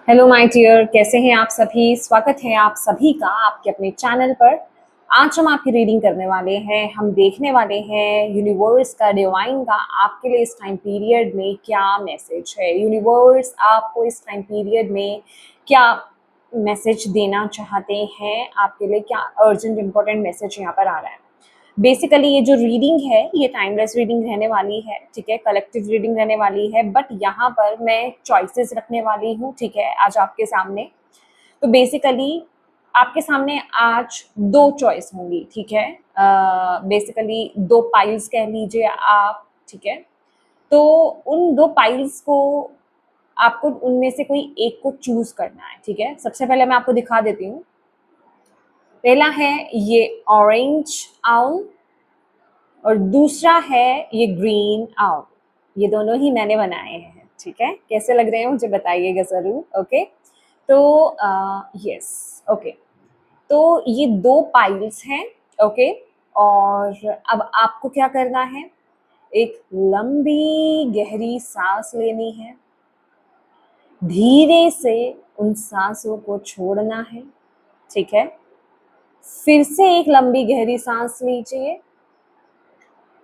Hello my dear, कैसे हैं आप सभी। स्वागत है आप सभी का आपके अपने चैनल पर। आज हम आपकी रीडिंग करने वाले हैं। हम देखने वाले हैं यूनिवर्स का, डिवाइन का आपके लिए इस टाइम पीरियड में क्या मैसेज है। यूनिवर्स आपको इस टाइम पीरियड में क्या मैसेज देना चाहते हैं, आपके लिए क्या अर्जेंट इंपॉर्टेंट मैसेज यहाँ पर आ रहा है। बेसिकली ये जो रीडिंग है ये टाइमलेस रीडिंग रहने वाली है, ठीक है, कलेक्टिव रीडिंग रहने वाली है, बट यहाँ पर मैं चॉइसेस रखने वाली हूँ, ठीक है, आज आपके सामने। तो बेसिकली आपके सामने आज दो चॉइस होंगी, ठीक है। बेसिकली दो पाइल्स कह लीजिए आप, ठीक है। तो उन दो पाइल्स को आपको उनमें से कोई एक को चूज करना है, ठीक है। सबसे पहले मैं आपको दिखा देती हूँ। पहला है ये ऑरेंज आउल और दूसरा है ये ग्रीन आउल। ये दोनों ही मैंने बनाए हैं, ठीक है। कैसे लग रहे हैं मुझे बताइएगा ज़रूर, ओके। तो यस, ओके। तो ये दो पाइल्स हैं, ओके। और अब आपको क्या करना है, एक लंबी गहरी सांस लेनी है, धीरे से उन सांसों को छोड़ना है, ठीक है। फिर से एक लंबी गहरी सांस लीजिए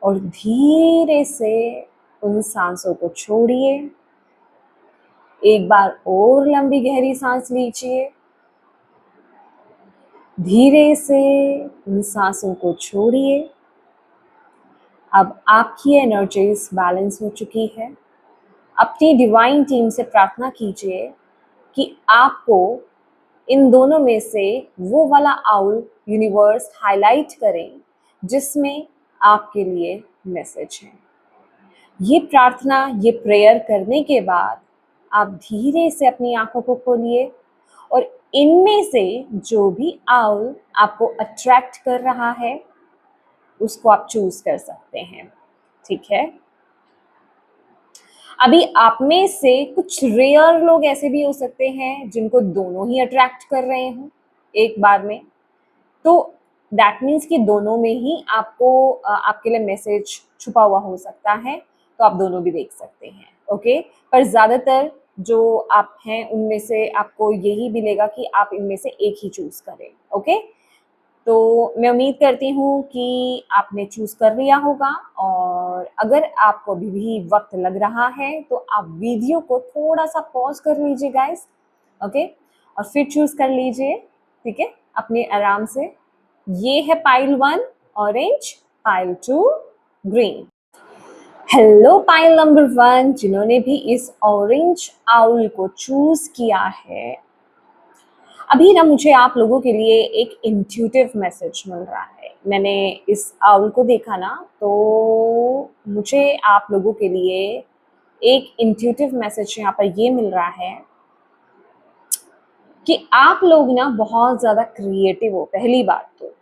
और धीरे से उन सांसों को छोड़िए। एक बार और लंबी गहरी सांस लीजिए, धीरे से उन सांसों को छोड़िए। अब आपकी एनर्जीज बैलेंस हो चुकी है। अपनी डिवाइन टीम से प्रार्थना कीजिए कि आपको इन दोनों में से वो वाला आउल यूनिवर्स हाईलाइट करें जिसमें आपके लिए मैसेज है। ये प्रार्थना, ये प्रेयर करने के बाद आप धीरे से अपनी आंखों को खोलिए और इनमें से जो भी आउल आपको अट्रैक्ट कर रहा है उसको आप चूज कर सकते हैं, ठीक है। अभी आप में से कुछ रेयर लोग ऐसे भी हो सकते हैं जिनको दोनों ही अट्रैक्ट कर रहे हों एक बार में। तो दैट मीन्स कि दोनों में ही आपको आपके लिए मैसेज छुपा हुआ हो सकता है, तो आप दोनों भी देख सकते हैं, ओके। पर ज़्यादातर जो आप हैं उनमें से आपको यही मिलेगा कि आप इनमें से एक ही चूज़ करें, ओके। तो मैं उम्मीद करती हूँ कि आपने चूज़ कर लिया होगा, और अगर आपको अभी भी वक्त लग रहा है तो आप वीडियो को थोड़ा सा पॉज कर लीजिए गाइस, ओके, और फिर चूज़ कर लीजिए, ठीक है, अपने आराम से। ये है pile 1 orange, pile 2 green. Hello pile number 1 जिन्होंने भी इस ऑरेंज आउल को चूज किया है। अभी ना मुझे आप लोगों के लिए एक इंट्यूटिव मैसेज मिल रहा है। मैंने इस आउल को देखा ना, तो मुझे आप लोगों के लिए एक इंट्यूटिव मैसेज यहाँ पर ये मिल रहा है कि आप लोग ना बहुत ज़्यादा क्रिएटिव हो, पहली बात तो।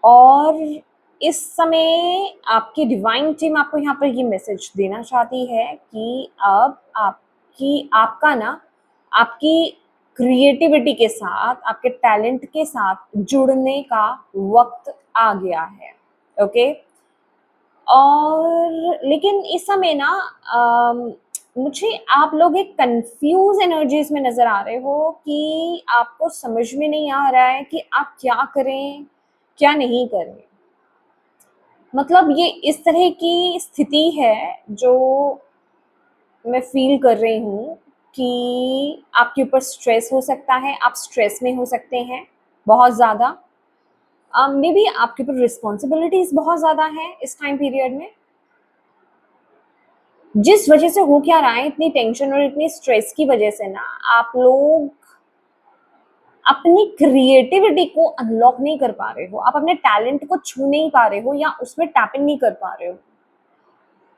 और इस समय आपकी डिवाइन टीम आपको यहाँ पर ये मैसेज देना चाहती है कि अब आपका ना आपकी क्रिएटिविटी के साथ, आपके टैलेंट के साथ जुड़ने का वक्त आ गया है, ओके। और लेकिन इस समय ना मुझे आप लोग एक कंफ्यूज एनर्जीज में नज़र आ रहे हो कि आपको समझ में नहीं आ रहा है कि आप क्या करें क्या नहीं करें। मतलब ये इस तरह की स्थिति है जो मैं फील कर रही हूँ कि आपके ऊपर स्ट्रेस हो सकता है, आप स्ट्रेस में हो सकते हैं बहुत ज़्यादा। मे बी आपके ऊपर रिस्पॉन्सिबिलिटीज बहुत ज़्यादा है इस टाइम पीरियड में, जिस वजह से हो क्या रहा है, इतनी टेंशन और इतनी स्ट्रेस की वजह से ना आप लोग अपनी क्रिएटिविटी को अनलॉक नहीं कर पा रहे हो, आप अपने टैलेंट को छू नहीं पा रहे हो या उसमें टैपिंग नहीं कर पा रहे हो।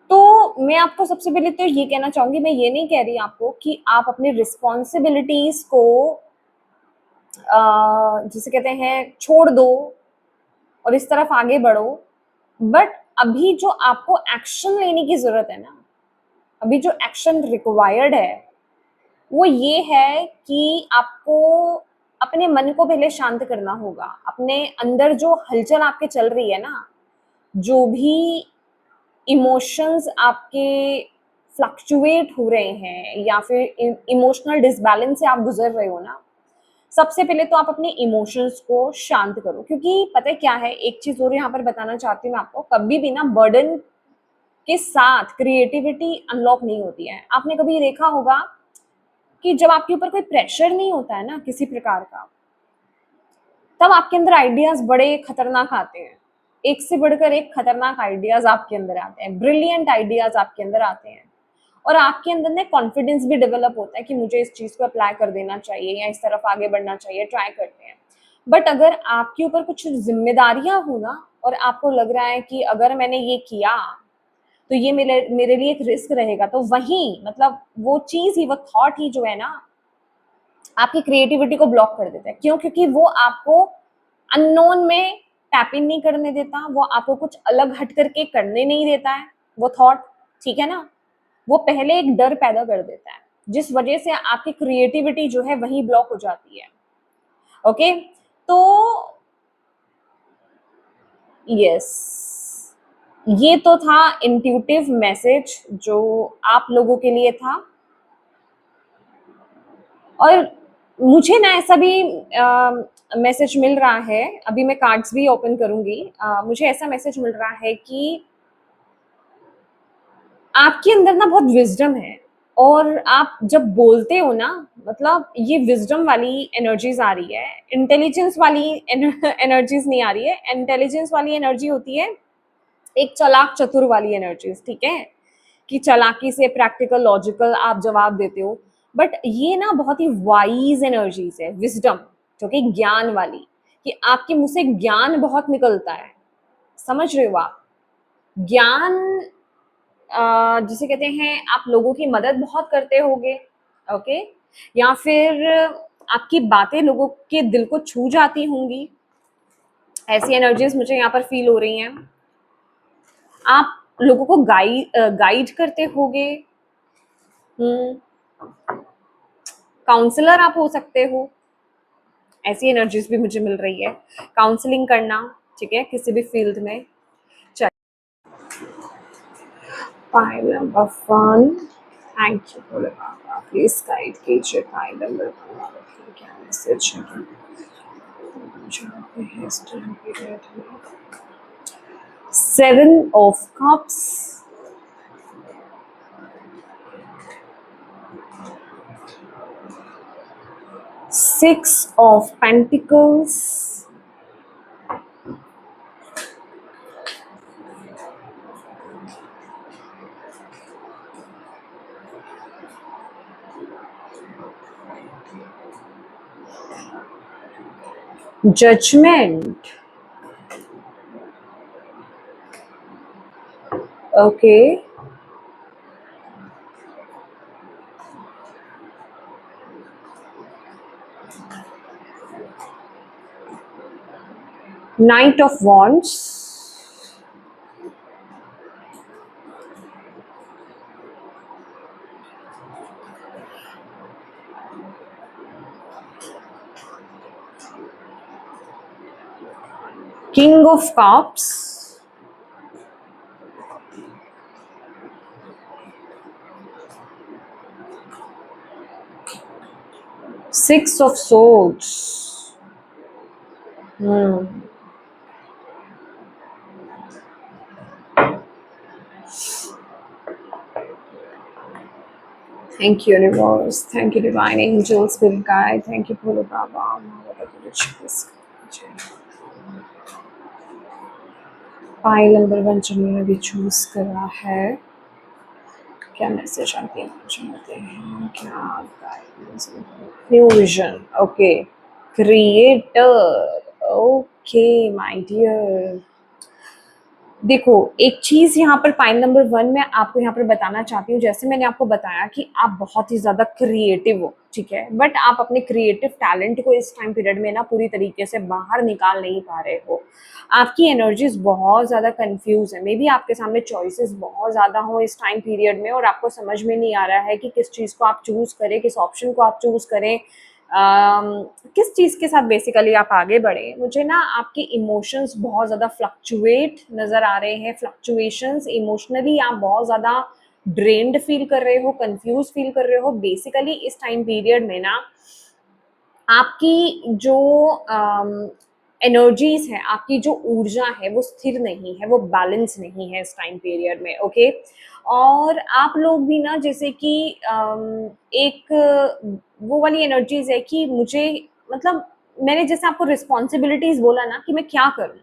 तो मैं आपको सबसे पहले तो ये कहना चाहूंगी, मैं ये नहीं कह रही आपको कि आप अपनी रिस्पॉन्सिबिलिटीज को जिसे कहते हैं छोड़ दो और इस तरफ आगे बढ़ो। बट अभी जो आपको एक्शन लेने की जरूरत है ना, अभी जो एक्शन रिक्वायर्ड है वो ये है कि आपको अपने मन को पहले शांत करना होगा। अपने अंदर जो हलचल आपके चल रही है ना, जो भी इमोशंस आपके फ्लक्चुएट हो रहे हैं या फिर इमोशनल डिसबैलेंस से आप गुजर रहे हो ना, सबसे पहले तो आप अपने इमोशंस को शांत करो। क्योंकि पता है क्या है, एक चीज और यहाँ पर बताना चाहती हूँ मैं आपको, कभी भी ना बर्डन के साथ क्रिएटिविटी अनलॉक नहीं होती है। आपने कभी देखा होगा कि जब आपके ऊपर कोई प्रेशर नहीं होता है ना किसी प्रकार का, तब आपके अंदर आइडियाज बड़े खतरनाक आते हैं। एक से बढ़कर एक खतरनाक आइडियाज आपके अंदर आते हैं, ब्रिलियंट आइडियाज आपके अंदर आते हैं, और आपके अंदर ना कॉन्फिडेंस भी डेवलप होता है कि मुझे इस चीज को अप्लाई कर देना चाहिए या इस तरफ आगे बढ़ना चाहिए, ट्राई करते हैं। बट अगर आपके ऊपर कुछ जिम्मेदारियां हो ना, और आपको लग रहा है कि अगर मैंने ये किया तो ये मेरे मेरे लिए एक रिस्क रहेगा, तो वही मतलब वो चीज ही, वो थॉट ही जो है ना, आपकी क्रिएटिविटी को ब्लॉक कर देता है। क्यों? क्योंकि वो आपको अननोन में टैप इन नहीं करने देता, वो आपको कुछ अलग हट करके करने नहीं देता है वो थॉट, ठीक है ना। वो पहले एक डर पैदा कर देता है, जिस वजह से आपकी क्रिएटिविटी जो है वही ब्लॉक हो जाती है। ओके, तो यस, ये तो था इंट्यूटिव मैसेज जो आप लोगों के लिए था। और मुझे ना ऐसा भी मैसेज मिल रहा है, अभी मैं कार्ड्स भी ओपन करूंगी, मुझे ऐसा मैसेज मिल रहा है कि आपके अंदर ना बहुत विजडम है, और आप जब बोलते हो ना, मतलब ये विजडम वाली एनर्जीज आ रही है, इंटेलिजेंस वाली एनर्जीज नहीं आ रही है। इंटेलिजेंस वाली एनर्जी होती है एक चालाक चतुर वाली एनर्जीज, ठीक है, कि चालाकी से प्रैक्टिकल लॉजिकल आप जवाब देते हो। बट ये ना बहुत ही वाइज एनर्जीज है, विजडम, जो कि ज्ञान वाली, कि आपके मुंह से ज्ञान बहुत निकलता है, समझ रहे हो आप। ज्ञान जिसे कहते हैं, आप लोगों की मदद बहुत करते होगे, ओके, या फिर आपकी बातें लोगों के दिल को छू जाती होंगी, ऐसी एनर्जीज मुझे यहाँ पर फील हो रही हैं। आप लोगों को गाइड करते होगे, काउंसलर आप हो सकते हो, ऐसी एनर्जीज भी मुझे मिल रही है, काउंसलिंग करना, ठीक है, किसी भी फील्ड में। Pile number 1, thank you Bhole Baba, please guide कीजिए पाइल नंबर 1 वालों को, क्या मैसेज है जहाँ पे है इस टाइम पीरियड में। 7 of cups, 6 of pentacles, judgement, okay, knight of wands, king of cups, 6 of swords, Thank you, universe. Thank you, divine angels, spirit guide. Thank you, Bhole Baba. Pile number 1 जिन्होंने ने भी choose करा है, क्या message आते हैं जानते हैं, क्या guidance, new vision, okay, creator, okay my dear. देखो, एक चीज यहाँ पर पाइल नंबर 1 में आपको यहाँ पर बताना चाहती हूँ, जैसे मैंने आपको बताया कि आप बहुत ही ज्यादा क्रिएटिव हो, ठीक है, बट आप अपने क्रिएटिव टैलेंट को इस टाइम पीरियड में ना पूरी तरीके से बाहर निकाल नहीं पा रहे हो। आपकी एनर्जीज बहुत ज्यादा कंफ्यूज है, मे बी आपके सामने चॉइसेस बहुत ज्यादा हो इस टाइम पीरियड में, और आपको समझ में नहीं आ रहा है कि किस चीज को आप चूज करें, किस ऑप्शन को आप चूज करें, किस चीज के साथ बेसिकली आप आगे बढ़े। मुझे ना आपके इमोशंस बहुत ज्यादा फ्लक्चुएट नजर आ रहे हैं, फ्लक्चुएशंस इमोशनली आप बहुत ज्यादा ड्रेन्ड फील कर रहे हो, कंफ्यूज फील कर रहे हो, बेसिकली इस टाइम पीरियड में ना आपकी जो एनर्जीज है, आपकी जो ऊर्जा है वो स्थिर नहीं है, वो बैलेंस नहीं है इस टाइम पीरियड में, ओके। और आप लोग भी ना जैसे कि एक वो वाली एनर्जीज है कि मुझे, मतलब मैंने जैसे आपको रिस्पॉन्सिबिलिटीज बोला ना कि मैं क्या करूं,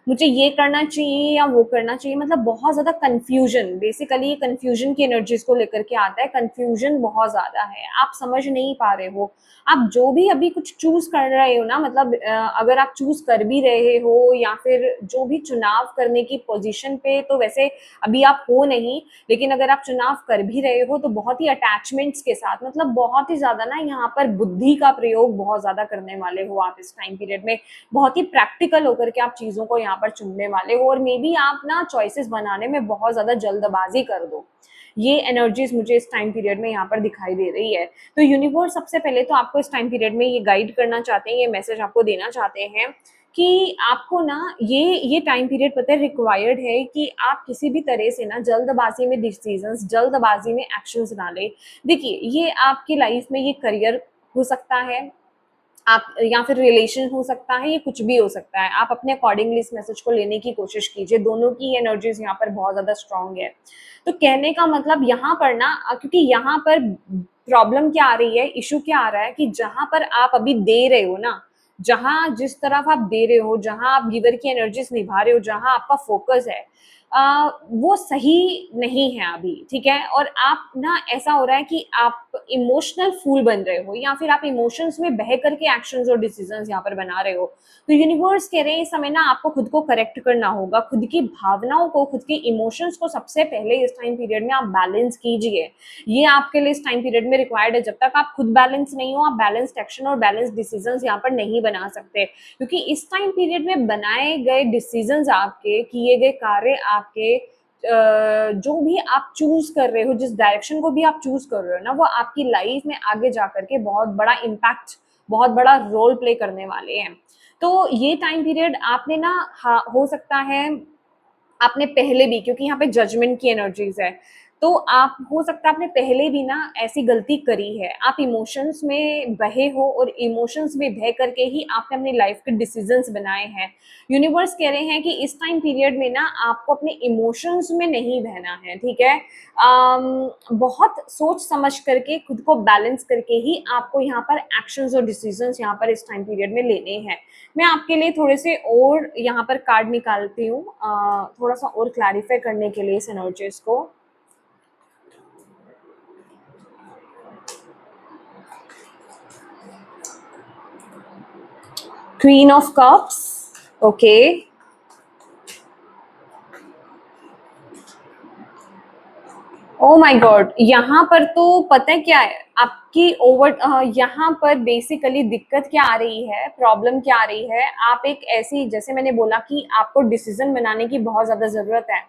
मुझे ये करना चाहिए या वो करना चाहिए, मतलब बहुत ज़्यादा कन्फ्यूजन, बेसिकली कन्फ्यूजन की एनर्जीज को लेकर के आता है। कन्फ्यूजन बहुत ज़्यादा है, आप समझ नहीं पा रहे हो। आप जो भी अभी कुछ चूज कर रहे हो ना, मतलब अगर आप चूज कर भी रहे हो या फिर जो भी चुनाव करने की पोजीशन पे, तो वैसे अभी आप हो नहीं, लेकिन अगर आप चुनाव कर भी रहे हो तो बहुत ही अटैचमेंट्स के साथ, मतलब बहुत ही ज़्यादा ना यहाँ पर बुद्धि का प्रयोग बहुत ज़्यादा करने वाले हो आप इस टाइम पीरियड में। बहुत ही प्रैक्टिकल होकर के आप चीज़ों को यहाँ पर चुनने वाले हो, और मे बी आप ना चॉइसेस बनाने में बहुत ज़्यादा जल्दबाजी कर दो। ये एनर्जीज मुझे इस टाइम पीरियड में यहाँ पर दिखाई दे रही है। तो यूनिवर्स सबसे पहले तो आपको इस टाइम पीरियड में ये गाइड करना चाहते हैं, ये मैसेज आपको देना चाहते हैं कि आपको ना ये टाइम पीरियड पता है रिक्वायर्ड है कि आप किसी भी तरह से ना जल्दबाजी में डिसीजंस, जल्दबाजी में एक्शंस ना ले। देखिए, ये आपकी लाइफ में ये करियर हो सकता है, आप या फिर रिलेशन हो सकता है, ये कुछ भी हो सकता है। आप अपने अकॉर्डिंगली इस मैसेज को लेने की कोशिश कीजिए। दोनों की एनर्जीज यहाँ पर बहुत ज़्यादा स्ट्रांग है। तो कहने का मतलब यहाँ पर ना क्योंकि यहाँ पर प्रॉब्लम क्या आ रही है, इशू क्या आ रहा है कि जहाँ पर आप अभी दे रहे हो ना, जहाँ जिस तरफ आप दे रहे हो, जहाँ आप गिवर की एनर्जीज निभा रहे हो, जहाँ आपका फोकस है, वो सही नहीं है अभी, ठीक है। और आप ना ऐसा हो रहा है कि आप इमोशनल फूल बन रहे हो, या फिर आप इमोशंस में बह करके एक्शंस और डिसीजंस यहाँ पर बना रहे हो। तो यूनिवर्स कह रहे हैं इस समय ना आपको खुद को करेक्ट करना होगा, खुद की भावनाओं को, खुद के इमोशंस को सबसे पहले इस टाइम पीरियड में आप बैलेंस कीजिए। ये आपके लिए इस टाइम पीरियड में रिक्वायर्ड है। जब तक आप खुद बैलेंस नहीं हो, आप बैलेंस्ड एक्शन और बैलेंस्ड डिसीजंस यहाँ पर नहीं बना सकते, क्योंकि इस टाइम पीरियड में बनाए गए डिसीजंस, आपके किए गए कार्य, आपके जो भी आप चूज कर रहे हो, जिस डायरेक्शन को भी आप चूज कर रहे हो ना, वो आपकी लाइफ में आगे जा करके बहुत बड़ा इम्पैक्ट, बहुत बड़ा रोल प्ले करने वाले हैं। तो ये टाइम पीरियड आपने ना, हो सकता है आपने पहले भी, क्योंकि यहाँ पे जजमेंट की एनर्जीज है, तो आप हो सकता है आपने पहले भी ना ऐसी गलती करी है। आप इमोशंस में बहे हो और इमोशंस में बह करके ही आपने अपनी लाइफ के डिसीजंस बनाए हैं। यूनिवर्स कह रहे हैं कि इस टाइम पीरियड में ना आपको अपने इमोशंस में नहीं बहना है, ठीक है। बहुत सोच समझ करके, खुद को बैलेंस करके ही आपको यहाँ पर एक्शंस और डिसीजंस यहाँ पर इस टाइम पीरियड में लेने हैं। मैं आपके लिए थोड़े से और यहाँ पर कार्ड निकालती हूँ, थोड़ा सा और क्लैरिफाई करने के लिए इस एनर्जीज को। Queen of cups, okay. Oh my God, यहाँ पर तो पता है क्या है आपकी यहाँ पर बेसिकली दिक्कत क्या आ रही है, प्रॉब्लम क्या आ रही है। आप एक ऐसी, जैसे मैंने बोला कि आपको डिसीजन बनाने की बहुत ज्यादा जरूरत है,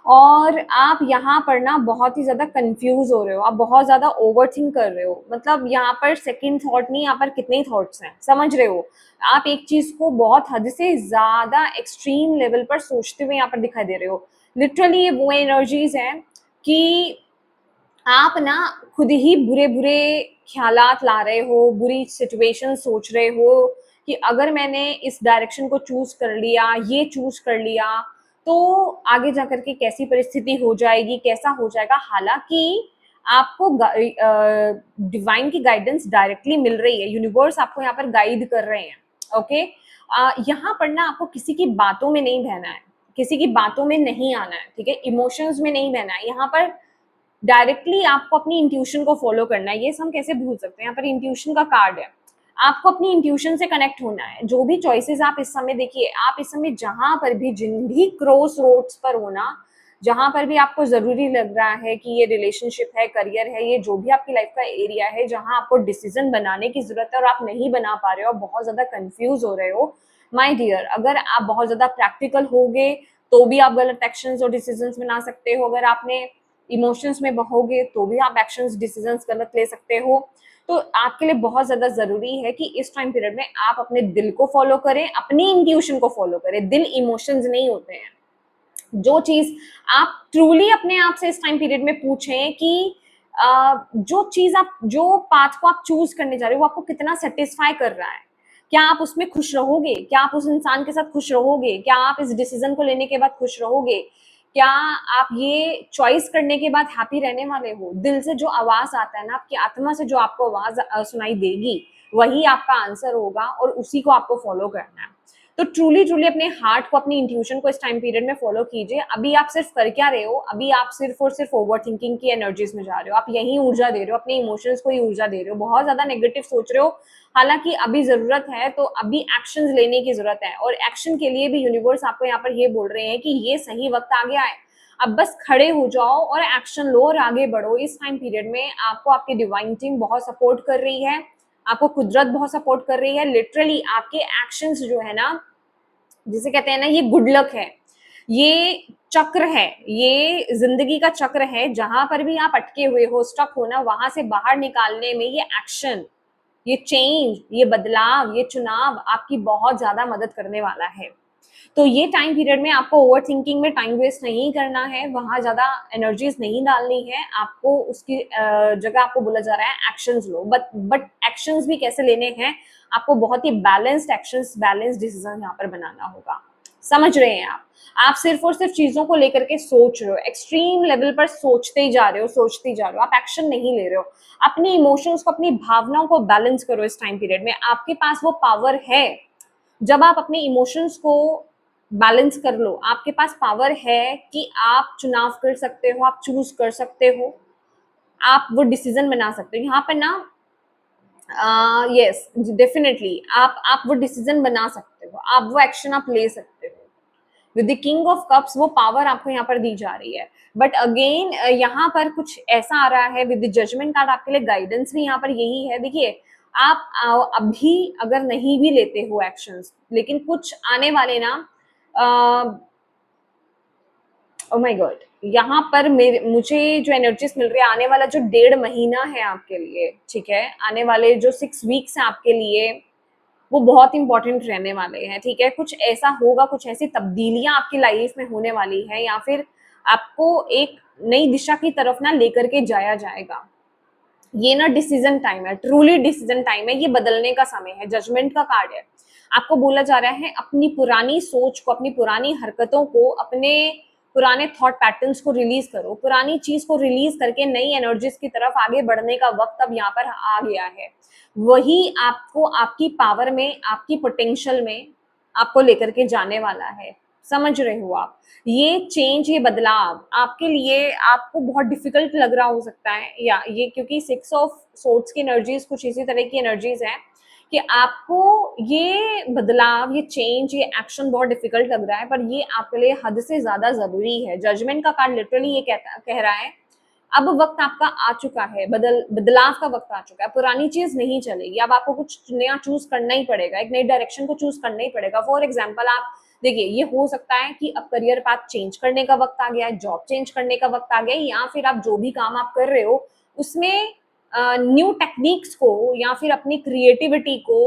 और आप यहाँ पर ना बहुत ही ज्यादा कंफ्यूज हो रहे हो, आप बहुत ज्यादा ओवर थिंक कर रहे हो। मतलब यहाँ पर सेकंड थॉट नहीं, यहाँ पर कितने थॉट्स हैं, समझ रहे हो। आप एक चीज को बहुत हद से ज्यादा एक्सट्रीम लेवल पर सोचते हुए यहाँ पर दिखाई दे रहे हो। लिटरली ये वो एनर्जीज हैं कि आप ना खुद ही बुरे बुरे ख्यालात ला रहे हो, बुरी सिचुएशन सोच रहे हो कि अगर मैंने इस डायरेक्शन को चूज कर लिया, ये चूज कर लिया, तो आगे जाकर के कैसी परिस्थिति हो जाएगी, कैसा हो जाएगा। हालांकि आपको डिवाइन की गाइडेंस डायरेक्टली मिल रही है, यूनिवर्स आपको यहाँ पर गाइड कर रहे हैं, ओके। यहाँ पर ना आपको किसी की बातों में नहीं बहना है, किसी की बातों में नहीं आना है, ठीक है। इमोशंस में नहीं बहना है, यहाँ पर डायरेक्टली आपको अपनी इंट्यूशन को फॉलो करना है। ये हम कैसे भूल सकते हैं, यहाँ पर इंट्यूशन का कार्ड है। आपको अपनी इंट्यूशन से कनेक्ट होना है। जो भी चॉइसेस आप इस समय, देखिए आप इस समय जहां पर भी, जिन भी क्रॉस रोड्स पर हो ना, जहां पर भी आपको जरूरी लग रहा है कि ये रिलेशनशिप है, करियर है, ये जो भी आपकी लाइफ का एरिया है जहां आपको डिसीजन बनाने की जरूरत है और आप नहीं बना पा रहे हो, बहुत ज्यादा कंफ्यूज हो रहे हो, माय डियर, अगर आप बहुत ज्यादा प्रैक्टिकल होगे तो भी आप गलत एक्शंस और डिसीजंस बना सकते हो। अगर आपने इमोशंस में बहोगे तो भी आप एक्शंस, डिसीजंस गलत ले सकते हो। तो आपके लिए बहुत ज्यादा जरूरी है कि इस टाइम पीरियड में आप अपने दिल को फॉलो करें, अपनी इंट्यूशन को फॉलो करें। दिल इमोशंस नहीं होते हैं, जो चीज आप ट्रूली अपने आप से इस टाइम पीरियड में पूछें कि जो चीज आप, जो पाथ को आप चूज करने जा रहे हो, वो आपको कितना सेटिस्फाई कर रहा है, क्या आप उसमें खुश रहोगे, क्या आप उस इंसान के साथ खुश रहोगे, क्या आप इस डिसीजन को लेने के बाद खुश रहोगे, क्या आप ये चॉइस करने के बाद हैप्पी रहने वाले हो। दिल से जो आवाज आता है ना, आपकी आत्मा से जो आपको आवाज सुनाई देगी, वही आपका आंसर होगा और उसी को आपको फॉलो करना है। तो ट्रूली ट्रूली अपने हार्ट को, अपनी इंट्यूशन को इस टाइम पीरियड में फॉलो कीजिए। अभी आप सिर्फ कर क्या रहे हो, अभी आप सिर्फ और सिर्फ ओवर थिंकिंग की एनर्जीज में जा रहे हो, आप यही ऊर्जा दे रहे हो, अपने इमोशंस को ही ऊर्जा दे रहे हो, बहुत ज्यादा नेगेटिव सोच रहे हो। हालांकि अभी जरूरत है, तो अभी एक्शंस लेने की जरूरत है, और एक्शन के लिए भी यूनिवर्स आपको यहाँ पर ये बोल रहे हैं कि ये सही वक्त आ गया है, अब बस खड़े हो जाओ और एक्शन लो और आगे बढ़ो। इस टाइम पीरियड में आपको आपकी डिवाइन टीम बहुत सपोर्ट कर रही है, आपको कुदरत बहुत सपोर्ट कर रही है। लिटरली आपके एक्शंस जो है ना, जिसे कहते हैं ना, ये गुड लक है, ये चक्र है, ये जिंदगी का चक्र है। जहां पर भी आप अटके हुए हो, स्टक हो ना, वहां से बाहर निकालने में ये एक्शन, ये चेंज, ये बदलाव, ये चुनाव आपकी बहुत ज्यादा मदद करने वाला है। तो ये टाइम पीरियड में आपको ओवर थिंकिंग में टाइम वेस्ट नहीं करना है, वहां ज्यादा एनर्जीज नहीं डालनी है आपको। उसकी जगह आपको बोला जा रहा है एक्शंस लो, बट एक्शंस भी कैसे लेने हैं, आपको बहुत ही बैलेंस्ड एक्शंस, बैलेंस्ड डिसीजन यहाँ पर बनाना होगा। समझ रहे हैं आप सिर्फ और सिर्फ चीजों को लेकर के सोच रहे हो, एक्सट्रीम लेवल पर सोचते ही जा रहे हो, सोचते ही जा रहे हो, आप एक्शन नहीं ले रहे हो। अपनी इमोशंस को, अपनी भावनाओं को बैलेंस करो इस टाइम पीरियड में। आपके पास वो पावर है, जब आप अपने इमोशंस को बैलेंस कर लो, आपके पास पावर है कि आप चुनाव कर सकते हो, आप चूज कर सकते हो, आप वो डिसीजन बना सकते हो। यहाँ पर ना यस डेफिनेटली आप वो डिसीजन बना सकते हो, आप वो एक्शन आप ले सकते हो। With the king of cups वो पावर आपको यहाँ पर दी जा रही है। बट अगेन यहाँ पर कुछ ऐसा आ रहा है विद द जजमेंट कार्ड, आपके लिए गाइडेंस भी यहाँ पर यही है। देखिए आप अभी अगर नहीं भी लेते हो एक्शंस, लेकिन कुछ आने वाले ना, ओ माय गॉड, यहाँ पर मुझे जो एनर्जीज मिल रही है, आने वाला जो 1.5 महीना है आपके लिए, ठीक है, आने वाले जो 6 वीक्स हैं आपके लिए, वो बहुत इंपॉर्टेंट रहने वाले हैं। ठीक है, कुछ ऐसा होगा, कुछ ऐसी तब्दीलियां आपकी लाइफ में होने वाली है, या फिर आपको एक नई दिशा की तरफ ना लेकर के जाया जाएगा। ये ना डिसीजन टाइम है, ट्रूली डिसीजन टाइम है, ये बदलने का समय है, जजमेंट का कार्ड है। आपको बोला जा रहा है अपनी पुरानी सोच को, अपनी पुरानी हरकतों को, अपने पुराने थॉट पैटर्न्स को रिलीज करो, पुरानी चीज को रिलीज करके नई एनर्जीज की तरफ आगे बढ़ने का वक्त अब यहाँ पर आ गया है। वही आपको आपकी पावर में, आपकी पोटेंशियल में आपको लेकर के जाने वाला है। समझ रहे हो आप, ये चेंज, ये बदलाव आपके लिए, आपको बहुत डिफिकल्ट लग रहा हो सकता है, या ये क्योंकि 6 ऑफ सोर्ड्स की एनर्जीज कुछ इसी तरह की एनर्जीज है कि आपको ये बदलाव, ये चेंज, ये एक्शन बहुत डिफिकल्ट लग रहा है, पर ये आपके लिए हद से ज्यादा जरूरी है। जजमेंट का कार्ड लिटरली ये कह रहा है अब वक्त आपका आ चुका है, बदलाव का वक्त आ चुका है, पुरानी चीज नहीं चलेगी, अब आपको कुछ नया चूज करना ही पड़ेगा, एक नई डायरेक्शन को चूज करना ही पड़ेगा। फॉर एग्जाम्पल आप देखिए, ये हो सकता है कि अब करियर पाथ चेंज करने का वक्त आ गया है, जॉब चेंज करने का वक्त आ गया है, या फिर आप जो भी काम आप कर रहे हो उसमें न्यू टेक्निक्स को या फिर अपनी क्रिएटिविटी को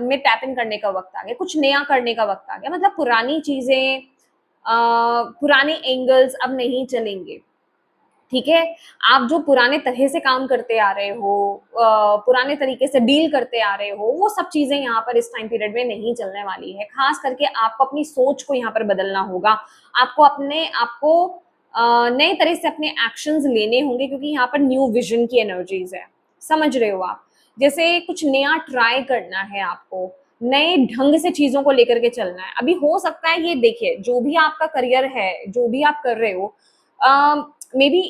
में टैप इन करने का वक्त आ गया, कुछ नया करने का वक्त आ गया। मतलब पुरानी चीजें, पुराने एंगल्स अब नहीं चलेंगे। ठीक है, आप जो पुराने तरह से काम करते आ रहे हो, पुराने तरीके से डील करते आ रहे हो, वो सब चीजें यहाँ पर इस टाइम पीरियड में नहीं चलने वाली है। खास करके आपको अपनी सोच को यहाँ पर बदलना होगा, आपको अपने आपको नए तरह से अपने एक्शंस लेने होंगे, क्योंकि यहाँ पर न्यू विजन की एनर्जीज है। समझ रहे हो आप, जैसे कुछ नया ट्राई करना है आपको, नए ढंग से चीजों को लेकर के चलना है। अभी हो सकता है, ये देखिए, जो भी आपका करियर है, जो भी आप कर रहे हो, मे बी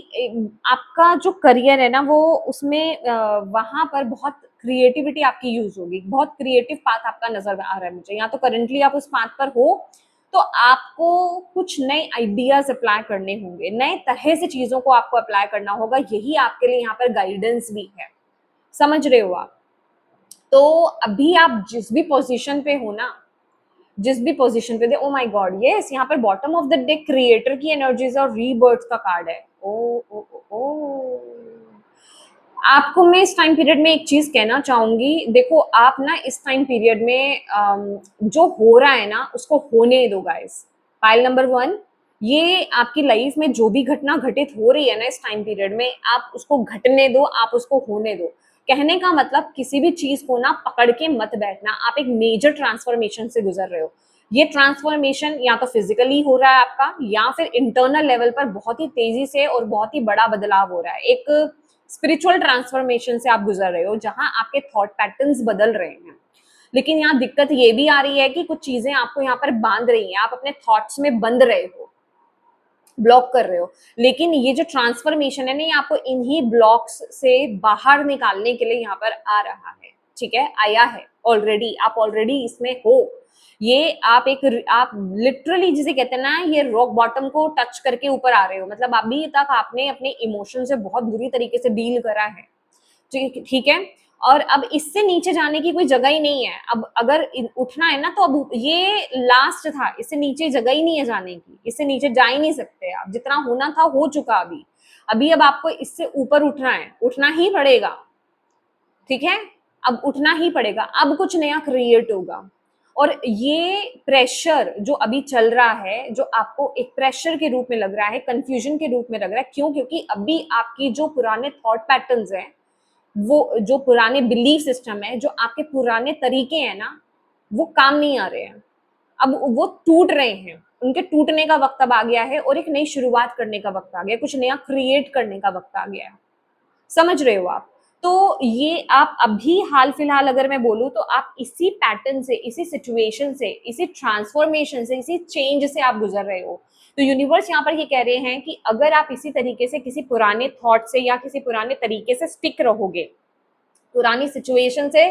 आपका जो करियर है ना, वो उसमें वहां पर बहुत क्रिएटिविटी आपकी यूज होगी, बहुत क्रिएटिव पाथ आपका नजर आ रहा है मुझे। या तो करंटली आप उस पाथ पर हो, तो आपको कुछ नए आइडियाज अप्लाई करने होंगे, नए तरह से चीजों को आपको अप्लाई करना होगा। यही आपके लिए यहाँ पर गाइडेंस भी है। समझ रहे हो आप, तो अभी आप जिस भी पोजीशन पे हो ना, जिस भी पोजीशन पे थे, ओ माय गॉड, यस, यहाँ पर bottom of the day creator की एनर्जीज और रीबर्थ का कार्ड है। ओ ओ ओ आपको मैं इस टाइम पीरियड में एक चीज कहना चाहूंगी। देखो आप ना इस टाइम पीरियड में जो हो रहा है ना, उसको होने दो गाइस। पाइल नंबर 1, ये आपकी लाइफ में जो भी घटना घटित हो रही है ना इस टाइम पीरियड में, आप उसको घटने दो, आप उसको होने दो। कहने का मतलब किसी भी चीज को ना पकड़ के मत बैठना, आप एक मेजर ट्रांसफॉर्मेशन से गुजर रहे हो। ये ट्रांसफॉर्मेशन या तो फिजिकली हो रहा है आपका, या फिर इंटरनल लेवल पर बहुत ही तेजी से और बहुत ही बड़ा बदलाव हो रहा है। एक स्पिरिचुअल ट्रांसफॉर्मेशन से आप गुजर रहे हो, जहां आपके थॉट पैटर्न्स बदल रहे हैं। लेकिन यहाँ दिक्कत ये भी आ रही है कि कुछ चीजें आपको यहाँ पर बांध रही हैं, आप अपने थॉट्स में बंद रहे हो, ब्लॉक कर रहे हो। लेकिन ये जो ट्रांसफॉर्मेशन है ना, ये आपको इन्हीं ब्लॉक्स से बाहर निकालने के लिए यहाँ पर आ रहा है। ठीक है, आया है ऑलरेडी, आप ऑलरेडी इसमें हो। ये आप लिटरली जिसे कहते हैं ना, ये रॉक बॉटम को टच करके ऊपर आ रहे हो। मतलब अभी तक आपने अपने इमोशन से बहुत बुरी तरीके से डील करा है। ठीक है, और अब इससे नीचे जाने की कोई जगह ही नहीं है। अब अगर उठना है ना, तो अब ये लास्ट था, इससे नीचे जगह ही नहीं है जाने की, इससे नीचे जा ही नहीं सकते आप। जितना होना था हो चुका अभी। अभी अब आपको इससे ऊपर उठना है, उठना ही पड़ेगा। ठीक है, अब उठना ही पड़ेगा, अब कुछ नया क्रिएट होगा। और ये प्रेशर जो अभी चल रहा है, जो आपको एक प्रेशर के रूप में लग रहा है, कंफ्यूजन के रूप में लग रहा है, क्यों? क्योंकि अभी आपकी जो पुराने थॉट पैटर्न्स हैं, वो जो पुराने बिलीफ सिस्टम है, जो आपके पुराने तरीके हैं ना, वो काम नहीं आ रहे हैं। अब वो टूट रहे हैं, उनके टूटने का वक्त अब आ गया है, और एक नई शुरुआत करने का वक्त आ गया, कुछ नया क्रिएट करने का वक्त आ गया है। समझ रहे हो आप? तो ये आप अभी हाल फिलहाल अगर मैं बोलूं, तो आप इसी पैटर्न से, इसी सिचुएशन से, इसी ट्रांसफॉर्मेशन से, इसी चेंज से आप गुजर रहे हो। तो यूनिवर्स यहाँ पर ये कह रहे हैं कि अगर आप इसी तरीके से किसी पुराने थॉट से या किसी पुराने तरीके से स्टिक रहोगे, पुरानी सिचुएशन से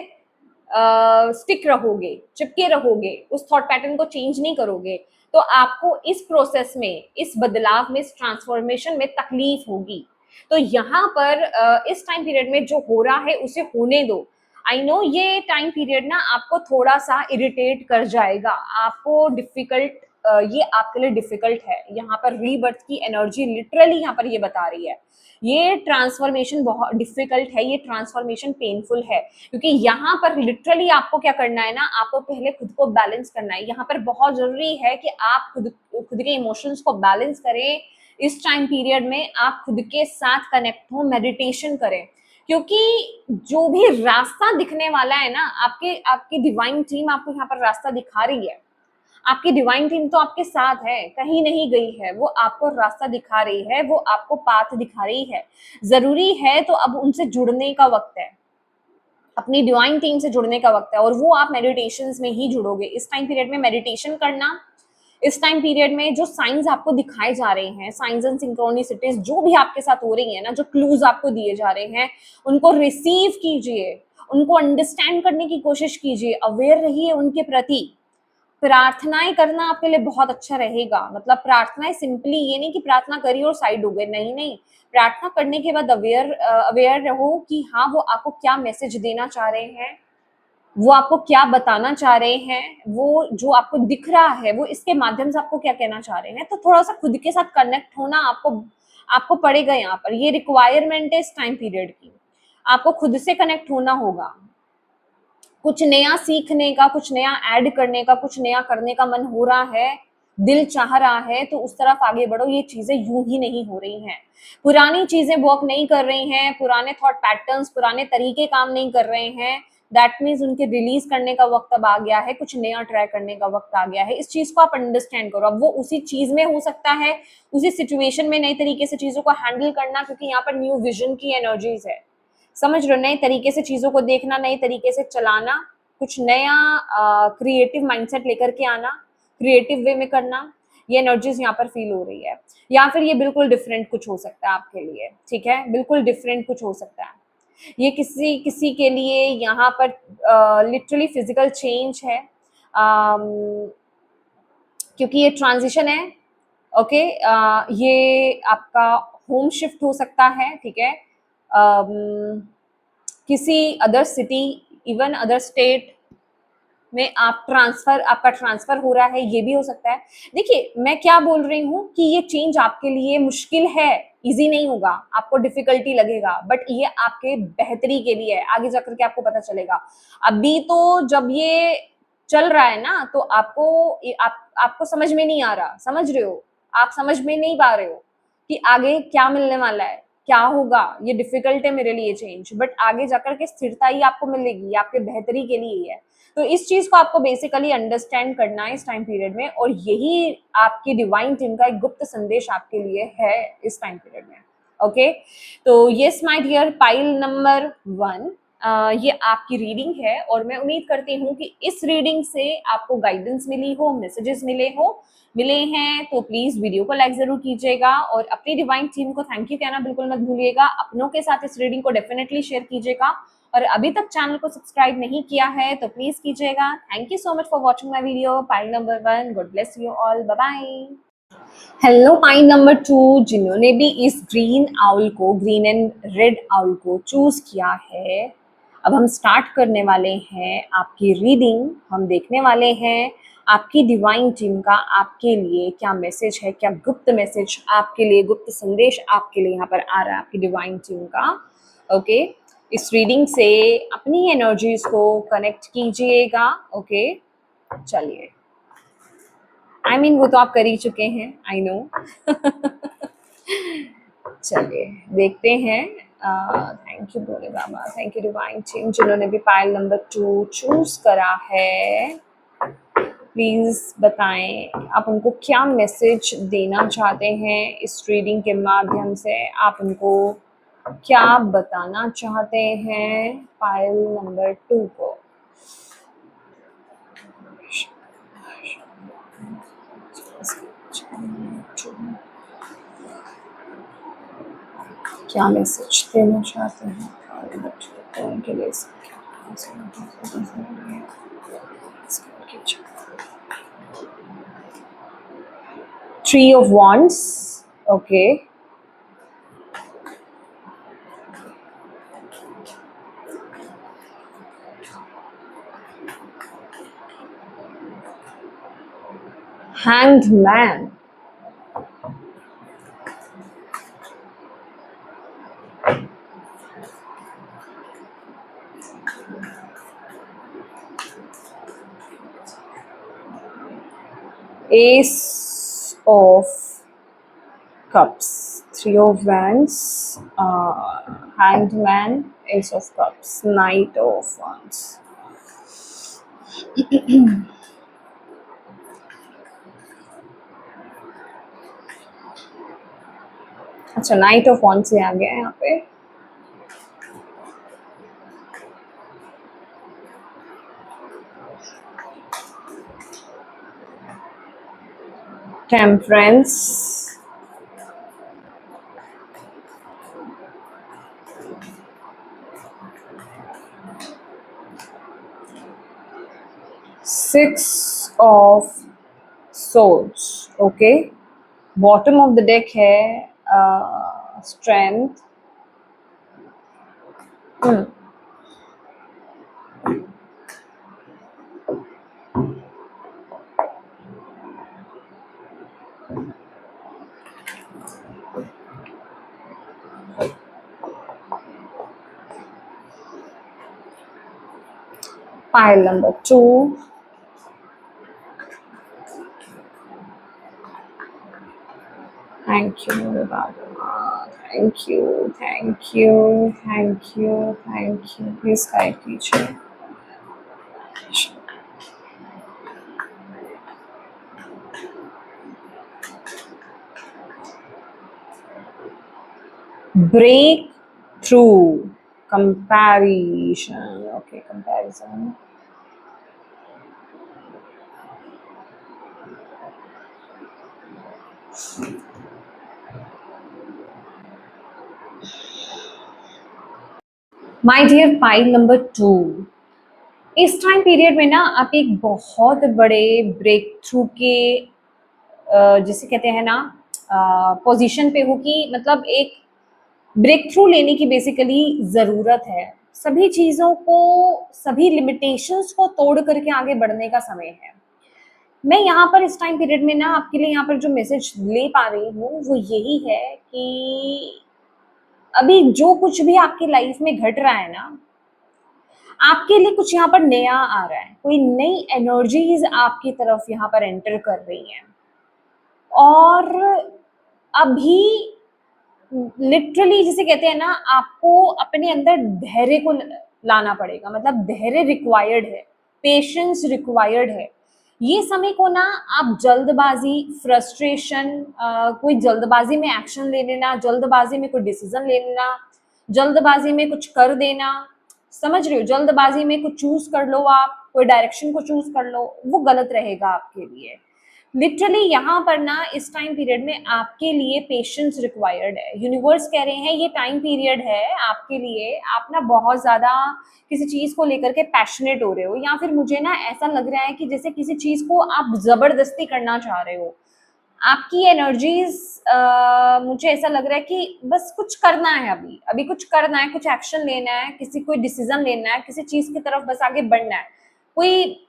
स्टिक रहोगे, चिपके रहोगे, उस थॉट पैटर्न को चेंज नहीं करोगे, तो आपको इस प्रोसेस में, इस बदलाव में, इस ट्रांसफॉर्मेशन में तकलीफ होगी। तो यहाँ पर इस टाइम पीरियड में जो हो रहा है उसे होने दो। आई नो ये टाइम पीरियड ना आपको थोड़ा सा इरिटेट कर जाएगा, आपको डिफिकल्ट, ये आपके लिए डिफिकल्ट है। यहाँ पर रीबर्थ की एनर्जी लिटरली यहाँ पर ये बता रही है, ये ट्रांसफॉर्मेशन बहुत डिफिकल्ट है, ये ट्रांसफॉर्मेशन पेनफुल है। क्योंकि यहाँ पर लिटरली आपको क्या करना है ना, आपको पहले खुद को बैलेंस करना है। यहाँ पर बहुत जरूरी है कि आप खुद के इमोशंस को बैलेंस करें। इस टाइम पीरियड में आप खुद के साथ कनेक्ट हो, मेडिटेशन करें। क्योंकि जो भी रास्ता दिखने वाला है ना, आपकी डिवाइन टीम आपको यहाँ पर रास्ता दिखा रही है। आपकी डिवाइन टीम तो आपके साथ है, कहीं नहीं गई है, वो आपको रास्ता दिखा रही है, वो आपको पाथ दिखा रही है। जरूरी है तो अब उनसे जुड़ने का वक्त है, अपनी डिवाइन टीम से जुड़ने का वक्त है, और वो आप मेडिटेशन में ही जुड़ोगे। इस टाइम पीरियड में मेडिटेशन करना, इस टाइम पीरियड में जो साइंस आपको दिखाए जा रहे हैं, साइंस एंड सिंक्रोनिसिटीज जो भी आपके साथ हो रही है ना, जो क्लूज आपको दिए जा रहे हैं, उनको रिसीव कीजिए, उनको अंडरस्टैंड करने की कोशिश कीजिए, अवेयर रहिए उनके प्रति। प्रार्थनाएं करना आपके लिए बहुत अच्छा रहेगा। मतलब प्रार्थनाएं सिंपली ये नहीं कि प्रार्थना करी और साइड हो गए, नहीं नहीं। प्रार्थना करने के बाद अवेयर रहो कि हाँ, वो आपको क्या मैसेज देना चाह रहे हैं, वो आपको क्या बताना चाह रहे हैं, वो जो आपको दिख रहा है वो इसके माध्यम से आपको क्या कहना चाह रहे हैं। तो थोड़ा सा खुद के साथ कनेक्ट होना आपको पड़ेगा। यहाँ पर ये रिक्वायरमेंट है इस टाइम पीरियड की, आपको खुद से कनेक्ट होना होगा। कुछ नया सीखने का, कुछ नया ऐड करने का, कुछ नया करने का मन हो रहा है, दिल चाह रहा है, तो उस तरफ आगे बढ़ो। ये चीजें यूं ही नहीं हो रही हैं, पुरानी चीजें वर्क नहीं कर रही हैं, पुराने थॉट पैटर्न्स, पुराने तरीके काम नहीं कर रहे हैं। दैट मीन्स उनके रिलीज करने का वक्त अब आ गया है, कुछ नया ट्राई करने का वक्त आ गया है। इस चीज को आप अंडरस्टैंड करो। अब वो उसी चीज में हो सकता है, उसी सिचुएशन में नए तरीके से चीजों को हैंडल करना, क्योंकि यहाँ पर न्यू विजन की एनर्जीज है। समझ रहे हो? नए तरीके से चीजों को देखना, नए तरीके से चलाना, कुछ नया क्रिएटिव माइंडसेट लेकर के आना, क्रिएटिव वे में करना, ये एनर्जीज यहाँ पर फील हो रही है। या फिर ये बिल्कुल डिफरेंट कुछ हो सकता है आपके लिए। ठीक है, बिल्कुल डिफरेंट कुछ हो सकता है ये किसी किसी के लिए। यहाँ पर लिटरली फिजिकल चेंज है, क्योंकि ये ट्रांजिशन है। ओके, ये आपका होम शिफ्ट हो सकता है। ठीक है, किसी other city, even other state में आपका ट्रांसफर हो रहा है, ये भी हो सकता है। देखिए मैं क्या बोल रही हूँ कि ये चेंज आपके लिए मुश्किल है, इजी नहीं होगा, आपको डिफिकल्टी लगेगा, बट ये आपके बेहतरी के लिए है। आगे जाकर के आपको पता चलेगा। अभी तो जब ये चल रहा है ना, तो आपको समझ में नहीं आ रहा, समझ रहे हो? आप समझ में नहीं पा रहे हो कि आगे क्या मिलने वाला है, क्या होगा, ये डिफिकल्ट है मेरे लिए चेंज, बट आगे जाकर के स्थिरता ही आपको मिलेगी, आपके बेहतरी के लिए ही है। तो इस चीज को आपको बेसिकली अंडरस्टैंड करना है इस टाइम पीरियड में, और यही आपकी डिवाइन टीम का एक गुप्त संदेश आपके लिए है इस टाइम पीरियड में। ओके, तो yes my dear, pile number 1, ये आपकी रीडिंग है, और मैं उम्मीद करती हूँ कि इस रीडिंग से आपको गाइडेंस मिली हो, मैसेजेस मिले हैं, तो प्लीज वीडियो को लाइक जरूर कीजिएगा, और अपनी डिवाइन टीम को थैंक यू कहना बिल्कुल मत भूलिएगा। अपनों के साथ इस रीडिंग को डेफिनेटली शेयर कीजिएगा, और अभी तक चैनल को सब्सक्राइब नहीं किया है तो प्लीज कीजिएगा। Thank you so much for watching my video. Pile number 1, God bless you all, bye bye. Hello pile number 2, जिन्होंने भी इस ग्रीन आउल को, ग्रीन एंड रेड आउल को चूज किया है, अब हम स्टार्ट करने वाले हैं आपकी रीडिंग। हम देखने वाले हैं आपकी डिवाइन टीम का आपके लिए क्या मैसेज है, क्या गुप्त मैसेज आपके लिए, गुप्त संदेश आपके लिए यहाँ पर आ रहा है आपकी डिवाइन टीम का। ओके, इस रीडिंग से अपनी एनर्जीज को कनेक्ट कीजिएगा। ओके, चलिए, वो तो आप कर ही चुके हैं, आई नो। चलिए देखते हैं। Thank you Bhole Baba, thank you divine team, जिन्होंने भी पाइल नंबर 2 चूज करा है। प्लीज बताएं आप उनको क्या मैसेज देना चाहते हैं इस रीडिंग के माध्यम से, आप उनको क्या बताना चाहते हैं पाइल नंबर 2 को। क्या मैसेज देना चाहते हैं उनके लिए। Three of Wands, okay. Hanged Man. Ace of Cups, Three of Wands, Hanged Man, Ace of Cups, Knight of Wands. अच्छा, नाइट ऑफ वॉन्ड्स से आ गया है यहाँ पे। Temperance, six of swords, okay. Bottom of the deck है strength, pile number 2, thank you Baba, thank you, thank you, thank you, thank you, please guide कीजिए। break through, comparison, okay, comparison, my dear pile number 2, इस time period में ना आप एक बहुत बड़े break through के जिसे कहते हैं ना पोजीशन पे हो, कि मतलब एक ब्रेक थ्रू लेने की बेसिकली ज़रूरत है। सभी चीज़ों को, सभी लिमिटेशंस को तोड़ करके आगे बढ़ने का समय है। मैं यहाँ पर इस टाइम पीरियड में ना आपके लिए यहाँ पर जो मैसेज ले पा रही हूँ वो यही है कि अभी जो कुछ भी आपकी लाइफ में घट रहा है ना, आपके लिए कुछ यहाँ पर नया आ रहा है, कोई नई एनर्जीज आपकी तरफ यहाँ पर एंटर कर रही हैं। और अभी लिटरली जिसे कहते हैं ना, आपको अपने अंदर धैर्य को लाना पड़ेगा, मतलब धैर्य रिक्वायर्ड है, पेशेंस रिक्वायर्ड है। ये समय को ना आप जल्दबाजी, फ्रस्ट्रेशन, कोई जल्दबाजी में एक्शन ले लेना, जल्दबाजी में कोई डिसीजन ले लेना, जल्दबाजी में कुछ कर देना, समझ रहे हो, जल्दबाजी में कुछ चूज कर लो, आप कोई डायरेक्शन को चूज कर लो, वो गलत रहेगा आपके लिए। लिटरली यहाँ पर ना इस टाइम पीरियड में आपके लिए पेशेंस रिक्वायर्ड है। यूनिवर्स कह रहे हैं ये टाइम पीरियड है आपके लिए, आप ना बहुत ज्यादा किसी चीज को लेकर के पैशनेट हो रहे हो, या फिर मुझे ना ऐसा लग रहा है कि जैसे किसी चीज को आप जबरदस्ती करना चाह रहे हो। आपकी एनर्जीज, मुझे ऐसा लग रहा है कि बस कुछ करना है, अभी अभी कुछ करना है, कुछ एक्शन लेना है, किसी कोई डिसीजन लेना है, किसी चीज की तरफ बस आगे बढ़ना है। कोई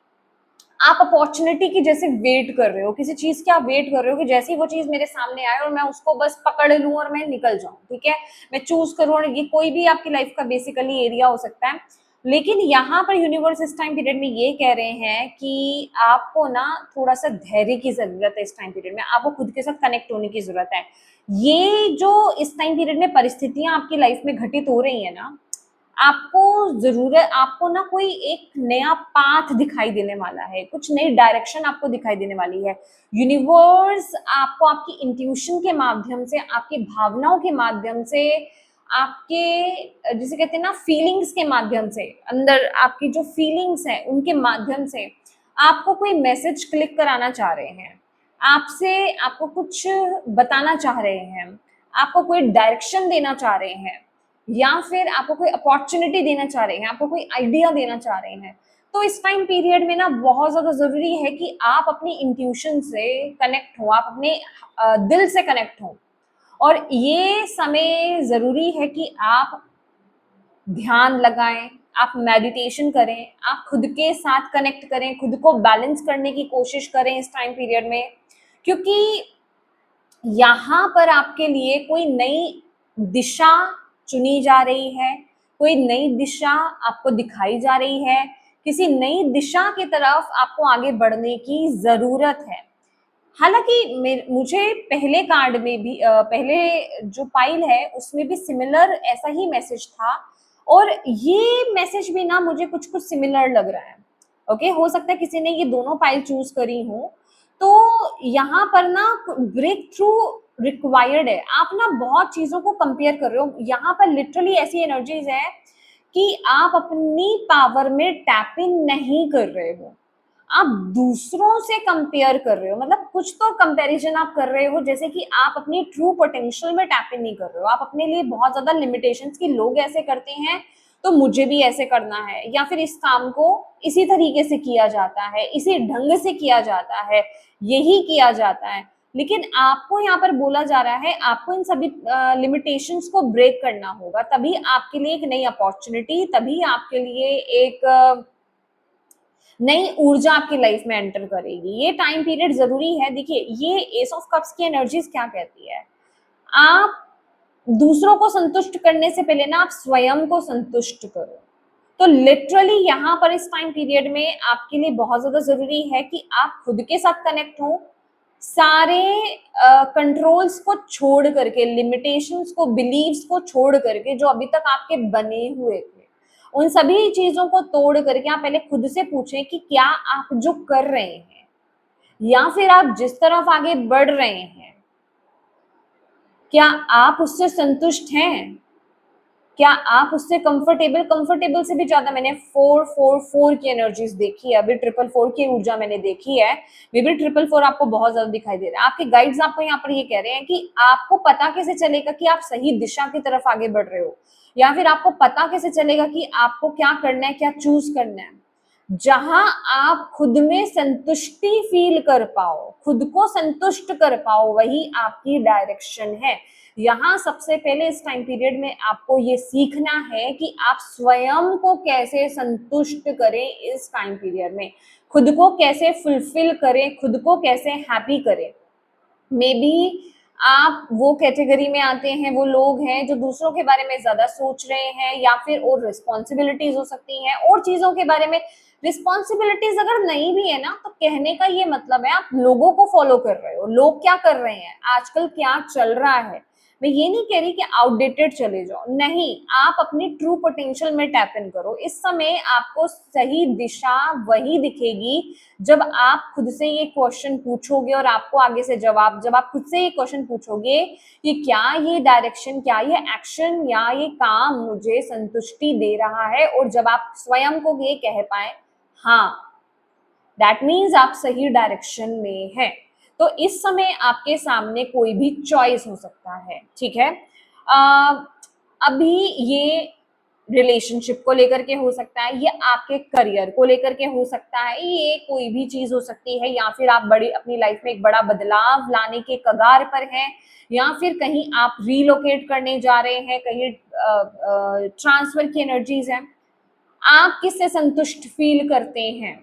आप अपॉर्चुनिटी की जैसे वेट कर रहे हो, किसी चीज की आप वेट कर रहे हो कि जैसे ही वो चीज मेरे सामने आए और मैं उसको बस पकड़ लूं और मैं निकल जाऊं, ठीक है, मैं चूज करूं। और ये कोई भी आपकी लाइफ का बेसिकली एरिया हो सकता है, लेकिन यहाँ पर यूनिवर्स इस टाइम पीरियड में ये कह रहे हैं कि आपको ना थोड़ा सा धैर्य की जरूरत है। इस टाइम पीरियड में आपको खुद के साथ कनेक्ट होने की जरूरत है। ये जो इस टाइम पीरियड में परिस्थितियां आपकी लाइफ में घटित हो रही है ना, आपको जरूरत, आपको ना कोई एक नया पाथ दिखाई देने वाला है, कुछ नई डायरेक्शन आपको दिखाई देने वाली है। यूनिवर्स आपको आपकी इंट्यूशन के माध्यम से, आपकी भावनाओं के माध्यम से, आपके जिसे कहते हैं ना फीलिंग्स के माध्यम से, अंदर आपकी जो फीलिंग्स है उनके माध्यम से आपको कोई मैसेज क्लिक कराना चाह रहे हैं, आपसे आपको कुछ बताना चाह रहे हैं, आपको कोई डायरेक्शन देना चाह रहे हैं, या फिर आपको कोई अपॉर्चुनिटी देना चाह रहे हैं, आपको कोई आइडिया देना चाह रहे हैं। तो इस टाइम पीरियड में ना बहुत ज्यादा जरूरी है कि आप अपनी इंट्यूशन से कनेक्ट हो, आप अपने दिल से कनेक्ट हो। और ये समय जरूरी है कि आप ध्यान लगाएं, आप मेडिटेशन करें, आप खुद के साथ कनेक्ट करें, खुद को बैलेंस करने की कोशिश करें इस टाइम पीरियड में। क्योंकि यहाँ पर आपके लिए कोई नई दिशा चुनी जा रही है, कोई नई दिशा आपको दिखाई जा रही है, किसी नई दिशा की तरफ आपको आगे बढ़ने की जरूरत है। हालांकि मुझे पहले कार्ड में भी पहले जो पाइल है उसमें भी सिमिलर ऐसा ही मैसेज था, और ये मैसेज भी ना मुझे कुछ कुछ सिमिलर लग रहा है। ओके, हो सकता है किसी ने ये दोनों पाइल चूज करी हो। तो यहाँ पर ना ब्रेक थ्रू रिक्वायर्ड है। आप ना बहुत चीजों को कंपेयर कर रहे हो, यहाँ पर लिटरली ऐसी एनर्जीज है कि आप अपनी पावर में टैप इन नहीं कर रहे हो, आप दूसरों से कंपेयर कर रहे हो। मतलब कुछ तो कंपैरिजन आप कर रहे हो, जैसे कि आप अपनी ट्रू पोटेंशियल में टैप इन नहीं कर रहे हो। आप अपने लिए बहुत ज्यादा लिमिटेशंस की, लोग ऐसे करते हैं तो मुझे भी ऐसे करना है, या फिर इस काम को इसी तरीके से किया जाता है, इसी ढंग से किया जाता है, यही किया जाता है। लेकिन आपको यहाँ पर बोला जा रहा है आपको इन सभी लिमिटेशंस को ब्रेक करना होगा, तभी आपके लिए एक नई अपॉर्चुनिटी, तभी आपके लिए एक नई ऊर्जा आपकी लाइफ में एंटर करेगी। ये टाइम पीरियड जरूरी है। देखिए, ये एस ऑफ कप्स की एनर्जीज क्या कहती है, आप दूसरों को संतुष्ट करने से पहले ना आप स्वयं को संतुष्ट करो। तो लिटरली यहाँ पर इस टाइम पीरियड में आपके लिए बहुत ज्यादा जरूरी है कि आप खुद के साथ कनेक्ट हो, सारे कंट्रोल्स को छोड़ करके, लिमिटेशंस को, बिलीव्स को छोड़ करके जो अभी तक आपके बने हुए थे, उन सभी चीजों को तोड़ करके आप पहले खुद से पूछें कि क्या आप जो कर रहे हैं, या फिर आप जिस तरफ आगे बढ़ रहे हैं, क्या आप उससे संतुष्ट हैं, क्या आप उससे कंफर्टेबल, कंफर्टेबल से भी ज्यादा मैंने 444 की एनर्जीज देखी है, अभी 444 की ऊर्जा मैंने देखी है। मे बी 444 आपको बहुत ज्यादा दिखाई दे रहा है। आपके गाइड्स आपको यहाँ पर ये कह रहे हैं कि आपको पता कैसे चलेगा कि आप सही दिशा की तरफ आगे बढ़ रहे हो, या फिर आपको पता कैसे चलेगा कि आपको क्या करना है, क्या चूज करना है। जहां आप खुद में संतुष्टि फील कर पाओ, खुद को संतुष्ट कर पाओ, वही आपकी डायरेक्शन है। यहाँ सबसे पहले इस टाइम पीरियड में आपको ये सीखना है कि आप स्वयं को कैसे संतुष्ट करें इस टाइम पीरियड में, खुद को कैसे फुलफिल करें, खुद को कैसे हैप्पी करें। मे बी आप वो कैटेगरी में आते हैं, वो लोग हैं जो दूसरों के बारे में ज्यादा सोच रहे हैं, या फिर और रिस्पॉन्सिबिलिटीज हो सकती हैं और चीजों के बारे में रिस्पॉन्सिबिलिटीज अगर नहीं भी है ना, तो कहने का ये मतलब है आप लोगों को फॉलो कर रहे हो, लोग क्या कर रहे हैं आजकल, क्या चल रहा है। मैं ये नहीं कह रही कि आउटडेटेड चले जाओ, नहीं, आप अपनी ट्रू पोटेंशियल में टैप इन करो। इस समय आपको सही दिशा वही दिखेगी जब आप खुद से ये क्वेश्चन पूछोगे, और आपको आगे से जवाब, जब आप खुद से ये क्वेश्चन पूछोगे कि क्या ये डायरेक्शन, क्या ये एक्शन या ये काम मुझे संतुष्टि दे रहा है, और जब आप स्वयं को ये कह पाए हाँ, दैट मीन्स आप सही डायरेक्शन में हैं। तो इस समय आपके सामने कोई भी चॉइस हो सकता है, ठीक है। अभी ये रिलेशनशिप को लेकर के हो सकता है, ये आपके करियर को लेकर के हो सकता है, ये कोई भी चीज हो सकती है, या फिर आप बड़ी अपनी लाइफ में एक बड़ा बदलाव लाने के कगार पर हैं, या फिर कहीं आप रीलोकेट करने जा रहे हैं, कहीं ट्रांसफर की एनर्जीज हैं। आप किससे संतुष्ट फील करते हैं,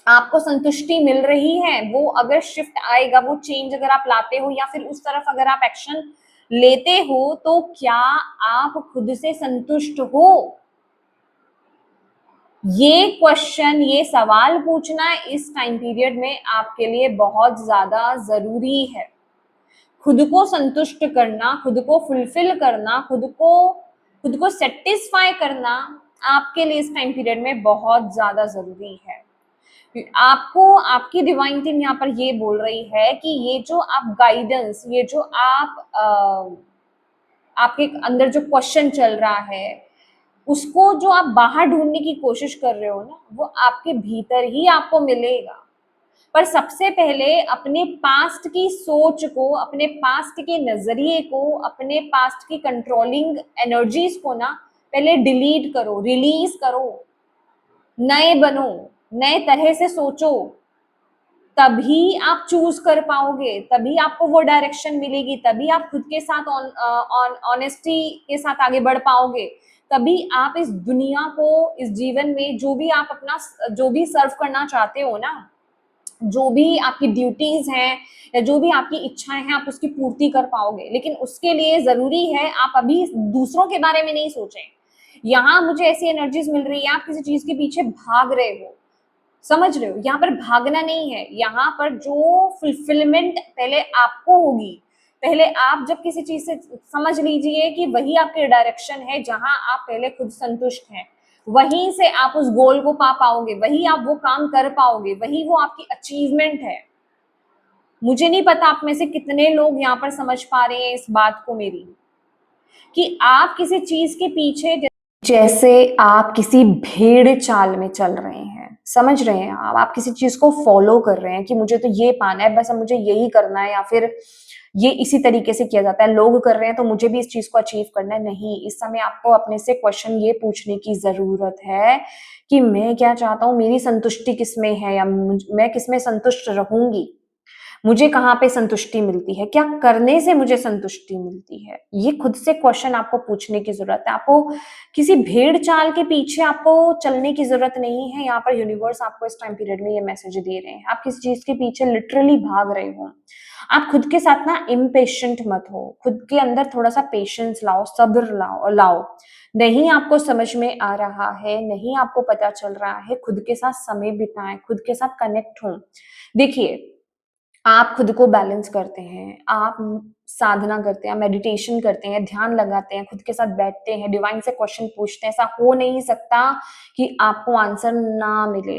आपको संतुष्टि मिल रही है, वो अगर शिफ्ट आएगा, वो चेंज अगर आप लाते हो या फिर उस तरफ अगर आप एक्शन लेते हो, तो क्या आप खुद से संतुष्ट हो? ये क्वेश्चन, ये सवाल पूछना इस टाइम पीरियड में आपके लिए बहुत ज्यादा जरूरी है। खुद को संतुष्ट करना, खुद को फुलफिल करना, खुद को सेटिस्फाई करना आपके लिए इस टाइम पीरियड में बहुत ज्यादा जरूरी है। आपको आपकी डिवाइन टीम यहाँ पर ये बोल रही है कि ये जो आप गाइडेंस, ये जो आपके अंदर जो क्वेश्चन चल रहा है, उसको जो आप बाहर ढूंढने की कोशिश कर रहे हो ना, वो आपके भीतर ही आपको मिलेगा। पर सबसे पहले अपने पास्ट की सोच को, अपने पास्ट के नजरिए को, अपने पास्ट की कंट्रोलिंग एनर्जीज को ना पहले डिलीट करो, रिलीज करो, नए बनो, नए तरह से सोचो, तभी आप चूज कर पाओगे, तभी आपको वो डायरेक्शन मिलेगी, तभी आप खुद के साथ ऑनेस्टी के साथ आगे बढ़ पाओगे, तभी आप इस दुनिया को, इस जीवन में जो भी आप अपना, जो भी सर्व करना चाहते हो ना, जो भी आपकी ड्यूटीज हैं या जो भी आपकी इच्छाएं हैं, आप उसकी पूर्ति कर पाओगे। लेकिन उसके लिए जरूरी है आप अभी दूसरों के बारे में नहीं सोचें। यहाँ मुझे ऐसी एनर्जीज मिल रही है, आप किसी चीज के पीछे भाग रहे हो, समझ रहे हो, यहाँ पर भागना नहीं है, यहाँ पर जो फुलफिलमेंट पहले आपको होगी, पहले आप जब किसी चीज से समझ लीजिए कि वही आपके डायरेक्शन है, जहां आप पहले खुद संतुष्ट हैं, वहीं से आप उस गोल को पा पाओगे, वही आप वो काम कर पाओगे, वही वो आपकी अचीवमेंट है। मुझे नहीं पता आप में से कितने लोग यहाँ पर समझ पा रहे हैं इस बात को मेरी, कि आप किसी चीज के पीछे, जैसे आप किसी भेड़ चाल में चल रहे हैं, समझ रहे हैं आप किसी चीज को फॉलो कर रहे हैं कि मुझे तो ये पाना है, बस अब मुझे यही करना है, या फिर ये इसी तरीके से किया जाता है, लोग कर रहे हैं तो मुझे भी इस चीज को अचीव करना है। नहीं, इस समय आपको अपने से क्वेश्चन ये पूछने की जरूरत है कि मैं क्या चाहता हूँ, मेरी संतुष्टि किसमें है, या मैं किसमें संतुष्ट रहूंगी, मुझे कहाँ पे संतुष्टि मिलती है, क्या करने से मुझे संतुष्टि मिलती है। ये खुद से क्वेश्चन आपको पूछने की जरूरत है। आपको किसी भेड़ चाल के पीछे आपको चलने की जरूरत नहीं है। यहाँ पर यूनिवर्स आपको इस टाइम पीरियड में ये मैसेज दे रहे हैं, आप किसी चीज के पीछे लिटरली भाग रहे हो। आप खुद के साथ ना इम्पेशेंट मत हो, खुद के अंदर थोड़ा सा पेशेंस लाओ, सब्र लाओ। नहीं आपको समझ में आ रहा है, नहीं आपको पता चल रहा है, खुद के साथ समय बिताएं, खुद के साथ कनेक्ट हो। देखिए, आप खुद को बैलेंस करते हैं, आप साधना करते हैं, मेडिटेशन करते हैं, ध्यान लगाते हैं, खुद के साथ बैठते हैं, डिवाइन से क्वेश्चन पूछते हैं, ऐसा हो नहीं सकता कि आपको आंसर ना मिले।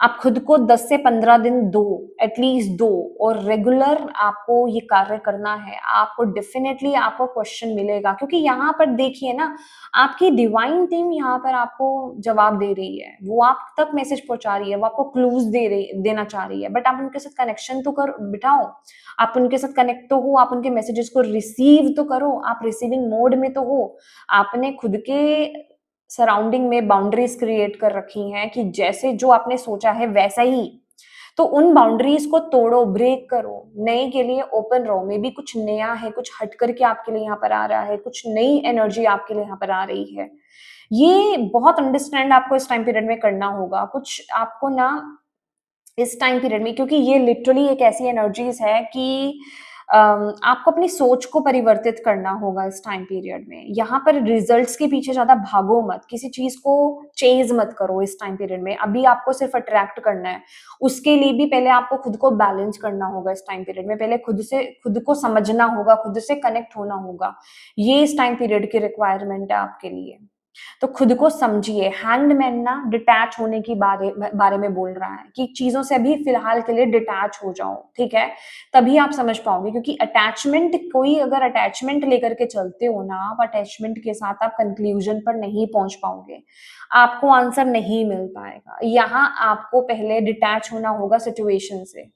आप खुद को 10 से 15 दिन दो, एटलीस्ट दो, और रेगुलर आपको ये कार्य करना है। आपको डेफिनेटली आपको क्वेश्चन मिलेगा, क्योंकि यहाँ पर देखिए ना, आपकी डिवाइन टीम यहाँ पर आपको जवाब दे रही है, वो आप तक मैसेज पहुंचा रही है, वो आपको क्लूज देना चाह रही है, बट आप उनके साथ कनेक्शन तो कर बिठाओ, आप उनके साथ कनेक्ट तो हो, आप उनके मैसेजेस को रिसीव तो करो, आप रिसीविंग मोड में तो हो। आपने खुद के सराउंडिंग में बाउंड्रीज क्रिएट कर रखी हैं कि जैसे जो आपने सोचा है वैसा ही, तो उन बाउंड्रीज को तोड़ो, ब्रेक करो, नए के लिए ओपन रहो। मे बी कुछ नया है, कुछ हट करके आपके लिए यहाँ पर आ रहा है, कुछ नई एनर्जी आपके लिए यहाँ पर आ रही है। ये बहुत अंडरस्टैंड आपको इस टाइम पीरियड में करना होगा। कुछ आपको ना इस टाइम पीरियड में, क्योंकि ये लिटरली एक ऐसी एनर्जीज है कि आपको अपनी सोच को परिवर्तित करना होगा इस टाइम पीरियड में। यहाँ पर रिजल्ट्स के पीछे ज़्यादा भागो मत, किसी चीज़ को चेज़ मत करो इस टाइम पीरियड में। अभी आपको सिर्फ अट्रैक्ट करना है, उसके लिए भी पहले आपको खुद को बैलेंस करना होगा इस टाइम पीरियड में। पहले खुद को समझना होगा, खुद से कनेक्ट होना होगा। ये इस टाइम पीरियड की रिक्वायरमेंट है आपके लिए। तो खुद को समझिए। हैंगमैन ना डिटैच होने की बारे में बोल रहा है कि चीजों से अभी फिलहाल के लिए डिटैच हो जाओ, ठीक है? तभी आप समझ पाओगे, क्योंकि अटैचमेंट, कोई अगर अटैचमेंट लेकर के चलते हो ना आप, अटैचमेंट के साथ आप कंक्लूजन पर नहीं पहुंच पाओगे, आपको आंसर नहीं मिल पाएगा। यहाँ आपको पहले डिटैच होना होगा सिचुएशन से,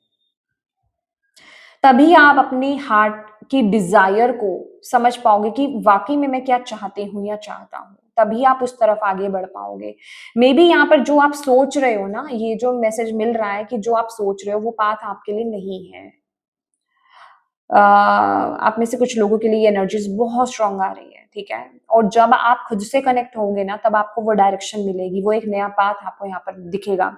तभी आप अपनी हार्ट की डिजायर को समझ पाओगे कि वाकई में मैं क्या चाहती हूँ या चाहता हूँ। तभी आप उस तरफ आगे बढ़ पाओगे। मे बी यहाँ पर जो आप सोच रहे हो ना, ये जो मैसेज मिल रहा है कि जो आप सोच रहे हो वो पाथ आपके लिए नहीं है। आप में से कुछ लोगों के लिए एनर्जीज बहुत स्ट्रांग आ रही है, ठीक है? और जब आप खुद से कनेक्ट होंगे ना, तब आपको वो डायरेक्शन मिलेगी, वो एक नया पाथ आपको यहाँ पर दिखेगा।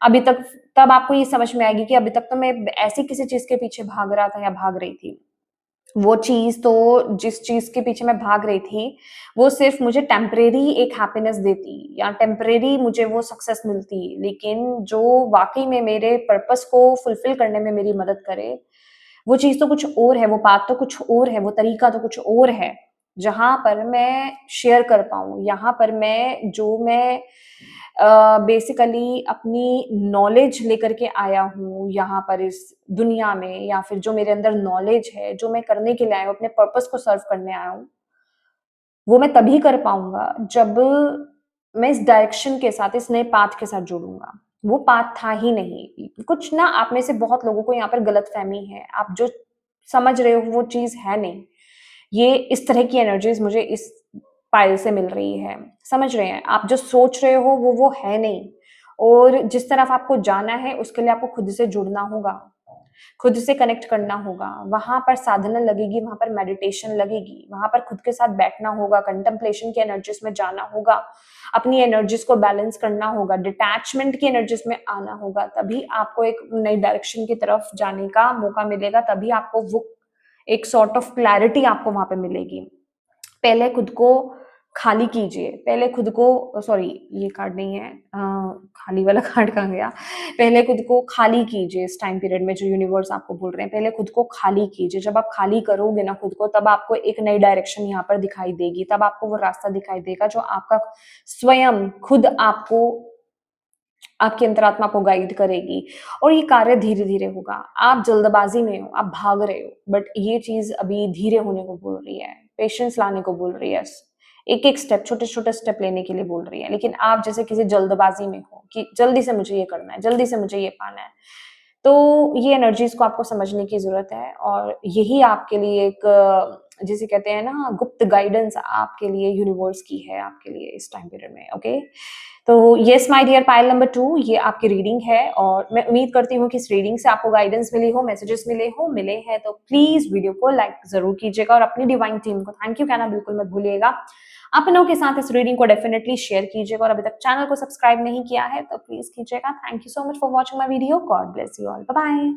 अभी तक, तब आपको ये समझ में आएगी कि अभी तक तो मैं ऐसी किसी चीज के पीछे भाग रहा था या भाग रही थी। वो चीज तो, जिस चीज के पीछे मैं भाग रही थी, वो सिर्फ मुझे टेम्परेरी एक हैप्पीनेस देती या टेम्परेरी मुझे वो सक्सेस मिलती, लेकिन जो वाकई में मेरे पर्पस को फुलफिल करने में मेरी मदद करे, वो चीज तो कुछ और है, वो बात तो कुछ और है, वो तरीका तो कुछ और है, जहां पर मैं शेयर कर पाऊं, यहाँ पर मैं बेसिकली अपनी नॉलेज लेकर के आया हूँ यहाँ पर इस दुनिया में, या फिर जो मेरे अंदर नॉलेज है, जो मैं करने के लिए आया हूँ, अपने पर्पस को सर्व करने आया हूँ, वो मैं तभी कर पाऊंगा जब मैं इस डायरेक्शन के साथ, इस नए पाथ के साथ जुड़ूंगा। वो पाथ था ही नहीं। कुछ ना, आप में से बहुत लोगों को यहाँ पर गलतफहमी है। आप जो समझ रहे हो वो चीज है नहीं। ये इस तरह की एनर्जीज मुझे इस पायल से मिल रही है, समझ रहे हैं? आप जो सोच रहे हो वो है नहीं। और जिस तरफ आपको जाना है, उसके लिए आपको खुद से जुड़ना होगा, खुद से कनेक्ट करना होगा। वहां पर साधना लगेगी, वहां पर मेडिटेशन लगेगी, वहां पर खुद के साथ बैठना होगा, कंटेम्पलेशन की एनर्जीज में जाना होगा, अपनी एनर्जीज को बैलेंस करना होगा, डिटैचमेंट की एनर्जीज में आना होगा। तभी आपको एक नई डायरेक्शन की तरफ जाने का मौका मिलेगा, तभी आपको वो एक सॉर्ट ऑफ क्लैरिटी आपको वहां पे मिलेगी। पहले खुद को खाली कीजिए, पहले खुद को, सॉरी ये कार्ड नहीं है, खाली वाला कार्ड कहाँ गया? पहले खुद को खाली कीजिए इस टाइम पीरियड में, जो यूनिवर्स आपको बोल रहे हैं, पहले खुद को खाली कीजिए। जब आप खाली करोगे ना खुद को, तब आपको एक नई डायरेक्शन यहाँ पर दिखाई देगी, तब आपको वो रास्ता दिखाई देगा जो आपका स्वयं खुद आपको, आपकी अंतरात्मा को गाइड करेगी। और ये कार्य धीरे धीरे होगा। आप जल्दबाजी में हो, आप भाग रहे हो, बट ये चीज अभी धीरे होने को बोल रही है, पेशेंस लाने को बोल रही है, एक एक स्टेप, छोटे छोटे स्टेप लेने के लिए बोल रही है। लेकिन आप जैसे किसी जल्दबाजी में हो कि जल्दी से मुझे ये करना है, जल्दी से मुझे ये पाना है, तो ये एनर्जीज को आपको समझने की जरूरत है। और यही आपके लिए एक, जिसे कहते हैं ना, गुप्त गाइडेंस आपके लिए यूनिवर्स की है, आपके लिए इस टाइम पीरियड में। ओके, तो yes my dear pile number 2, ये आपकी रीडिंग है, और मैं उम्मीद करती हूँ कि इस रीडिंग से आपको गाइडेंस मिली हो, मैसेजेस मिले हैं तो प्लीज वीडियो को लाइक जरूर कीजिएगा, और अपनी डिवाइन टीम को थैंक यू कहना बिल्कुल मत भूलिएगा। अपनों के साथ इस रीडिंग को डेफिनेटली शेयर कीजिएगा, और अभी तक चैनल को सब्सक्राइब नहीं किया है तो प्लीज कीजिएगा। Thank you so much for watching my video. God bless you all, bye bye.